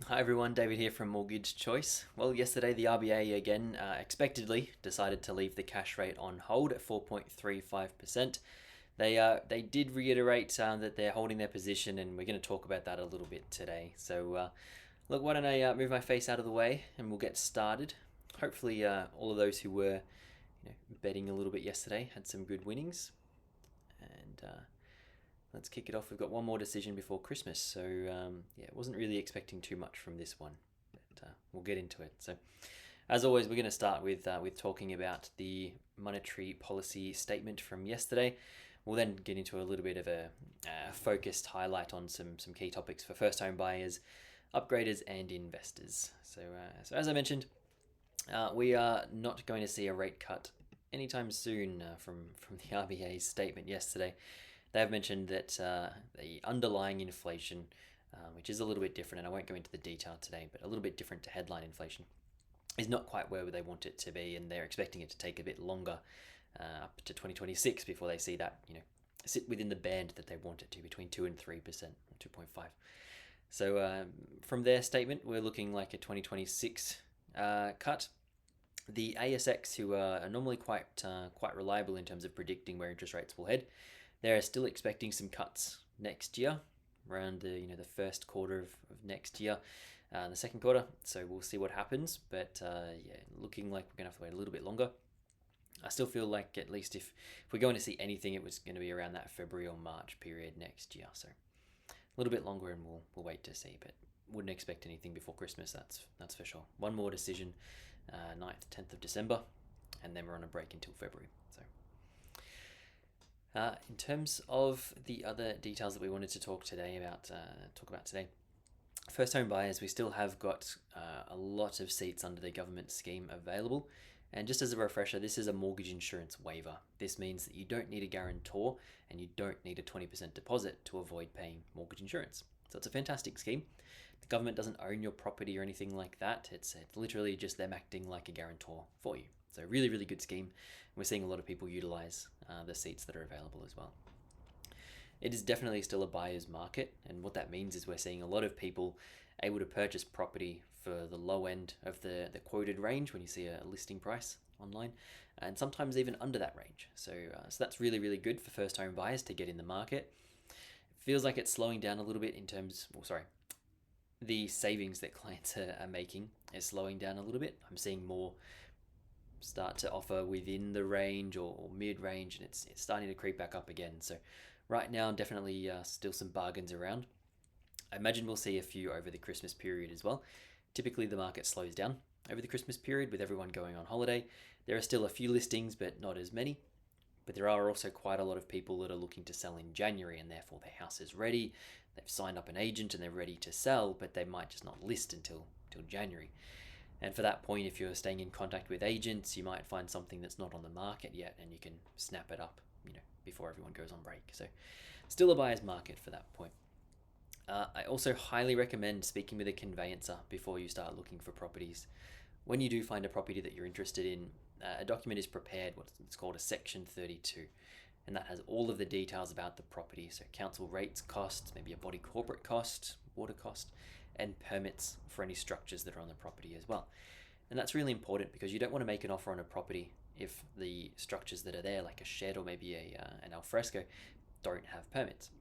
Hi everyone, David here from Mortgage Choice. Well, yesterday the RBA again expectedly decided to leave the cash rate on hold at 4.35%. They did reiterate that they're holding their position, and we're going to talk about that a little bit today. So, look, why don't I move my face out of the way and we'll get started. Hopefully, all of those who were betting a little bit yesterday had some good winnings, and let's kick it off. We've got one more decision before Christmas, so yeah, wasn't really expecting too much from this one, but we'll get into it. So, as always, we're going to start with talking about the monetary policy statement from yesterday. We'll then get into a little bit of a focused highlight on some key topics for first home buyers, upgraders, and investors. So as I mentioned, we are not going to see a rate cut anytime soon from the RBA's statement yesterday. They have mentioned that the underlying inflation, which is a little bit different, and I won't go into the detail today, but a little bit different to headline inflation, is not quite where they want it to be, and they're expecting it to take a bit longer, up to 2026, before they see that sit within the band that they want it to, between 2 and 3%, or 2.5. So from their statement, we're looking like a 2026 cut. The ASX, who are normally quite reliable in terms of predicting where interest rates will head, they're still expecting some cuts next year, around the first quarter of next year, the second quarter. So we'll see what happens. But yeah, looking like we're gonna have to wait a little bit longer. I still feel like at least if we're going to see anything, it was going to be around that February or March period next year. So a little bit longer, and we'll wait to see. But wouldn't expect anything before Christmas. That's for sure. One more decision, 9th, 10th of December, and then we're on a break until February. So. In terms of the other details that we wanted to talk about today, first home buyers, we still have got a lot of seats under the government scheme available. And just as a refresher, this is a mortgage insurance waiver. This means that you don't need a guarantor and you don't need a 20% deposit to avoid paying mortgage insurance. So it's a fantastic scheme. The government doesn't own your property or anything like that. It's literally just them acting like a guarantor for you. So really, really good scheme. We're seeing a lot of people utilize the seats that are available as well. It is definitely still a buyer's market, and what that means is we're seeing a lot of people able to purchase property for the low end of the quoted range when you see a listing price online, and sometimes even under that range. So that's really, really good for first home buyers to get in the market. It feels like it's slowing down a little bit the savings that clients are making is slowing down a little bit. I'm seeing more start to offer within the range or mid-range, and it's starting to creep back up again. So right now, definitely still some bargains around. I imagine we'll see a few over the Christmas period as well. Typically, the market slows down over the Christmas period with everyone going on holiday. There are still a few listings, but not as many. But there are also quite a lot of people that are looking to sell in January, and therefore their house is ready. They've signed up an agent and they're ready to sell, but they might just not list until January. And for that point, if you're staying in contact with agents, you might find something that's not on the market yet, and you can snap it up, before everyone goes on break. So, still a buyer's market for that point. I also highly recommend speaking with a conveyancer before you start looking for properties. When you do find a property that you're interested in, a document is prepared, what's called a Section 32, and that has all of the details about the property. So, council rates, costs, maybe a body corporate cost, water cost, and permits for any structures that are on the property as well. And that's really important because you don't want to make an offer on a property if the structures that are there, like a shed or maybe an alfresco, don't have permits.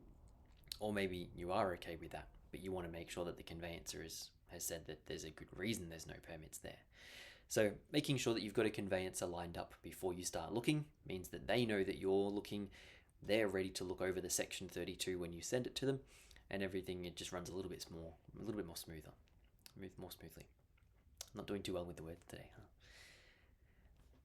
Or maybe you are okay with that, but you want to make sure that the conveyancer has said that there's a good reason there's no permits there. So making sure that you've got a conveyancer lined up before you start looking means that they know that you're looking, they're ready to look over the Section 32 when you send it to them, and everything, it just runs a little bit more smoothly. I'm not doing too well with the words today, huh?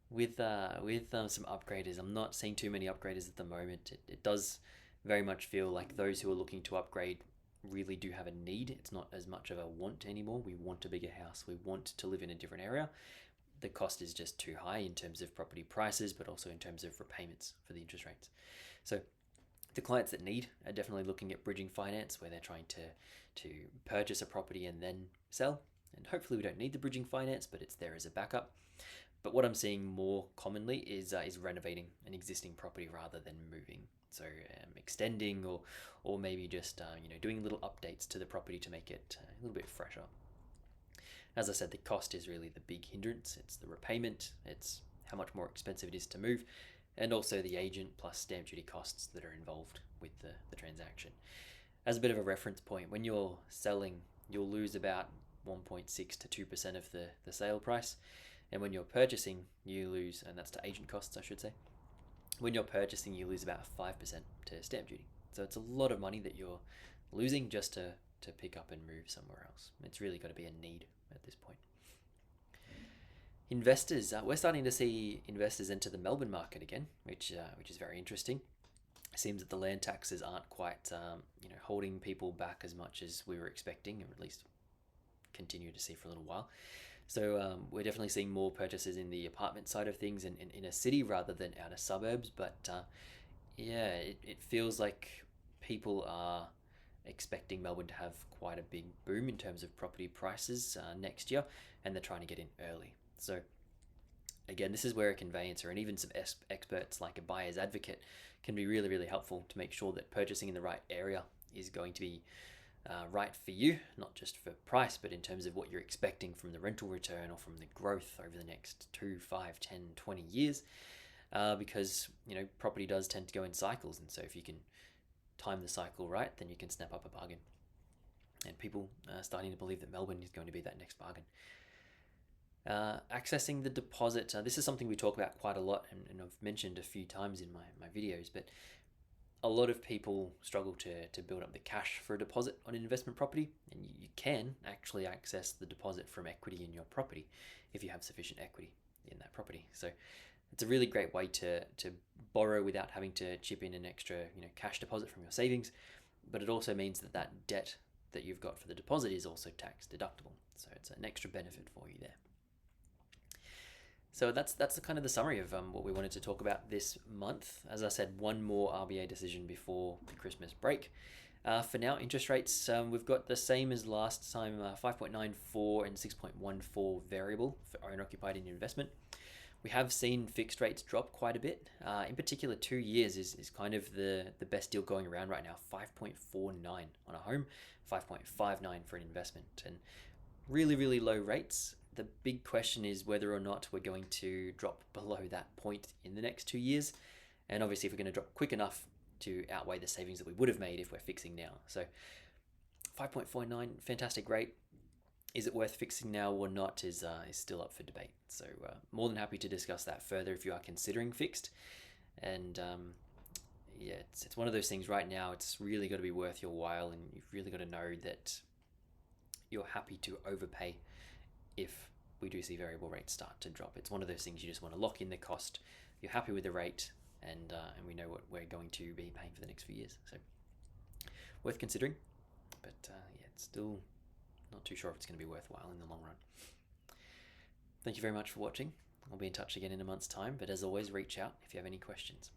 With some upgraders, I'm not seeing too many upgraders at the moment. It does very much feel like those who are looking to upgrade really do have a need. It's not as much of a want anymore. We want a bigger house. We want to live in a different area. The cost is just too high in terms of property prices, but also in terms of repayments for the interest rates. So the clients that need are definitely looking at bridging finance, where they're trying to purchase a property and then sell. And hopefully we don't need the bridging finance, but it's there as a backup. But what I'm seeing more commonly is renovating an existing property rather than moving. So extending or maybe just doing little updates to the property to make it a little bit fresher. As I said, the cost is really the big hindrance. It's the repayment, it's how much more expensive it is to move, and also the agent plus stamp duty costs that are involved with the transaction. As a bit of a reference point, when you're selling, you'll lose about 1.6 to 2% of the sale price. And when you're purchasing, you lose, and that's to agent costs, I should say. When you're purchasing, you lose about 5% to stamp duty. So it's a lot of money that you're losing just to pick up and move somewhere else. It's really got to be a need at this point. Investors, we're starting to see investors enter the Melbourne market again, which is very interesting. It seems that the land taxes aren't quite holding people back as much as we were expecting, or at least continue to see for a little while. So we're definitely seeing more purchases in the apartment side of things in a city rather than outer suburbs. But it feels like people are expecting Melbourne to have quite a big boom in terms of property prices next year, and they're trying to get in early. So again, this is where a conveyancer and even some experts like a buyer's advocate can be really, really helpful to make sure that purchasing in the right area is going to be right for you, not just for price, but in terms of what you're expecting from the rental return or from the growth over the next 2, 5, 10, 20 years. Because property does tend to go in cycles, and so if you can time the cycle right, then you can snap up a bargain. And people are starting to believe that Melbourne is going to be that next bargain. Accessing the deposit. This is something we talk about quite a lot, and I've mentioned a few times in my videos, but a lot of people struggle to build up the cash for a deposit on an investment property, and you can actually access the deposit from equity in your property if you have sufficient equity in that property. So it's a really great way to borrow without having to chip in an extra cash deposit from your savings, but it also means that debt that you've got for the deposit is also tax deductible. So it's an extra benefit for you there. So that's the kind of the summary of what we wanted to talk about this month. As I said, one more RBA decision before the Christmas break. For now, interest rates, we've got the same as last time, 5.94 and 6.14 variable for owner-occupied in investment. We have seen fixed rates drop quite a bit. In particular, 2 years is kind of the best deal going around right now, 5.49 on a home, 5.59 for an investment. And really, really low rates. The big question is whether or not we're going to drop below that point in the next 2 years. And obviously if we're going to drop quick enough to outweigh the savings that we would have made if we're fixing now. So 5.49, fantastic rate. Is it worth fixing now or not is still up for debate. So more than happy to discuss that further if you are considering fixed. And it's one of those things right now, it's really got to be worth your while, and you've really got to know that you're happy to overpay if we do see variable rates start to drop. It's one of those things you just want to lock in the cost. You're happy with the rate, and we know what we're going to be paying for the next few years. So worth considering, but it's still not too sure if it's going to be worthwhile in the long run. Thank you very much for watching. I'll be in touch again in a month's time, but as always, reach out if you have any questions.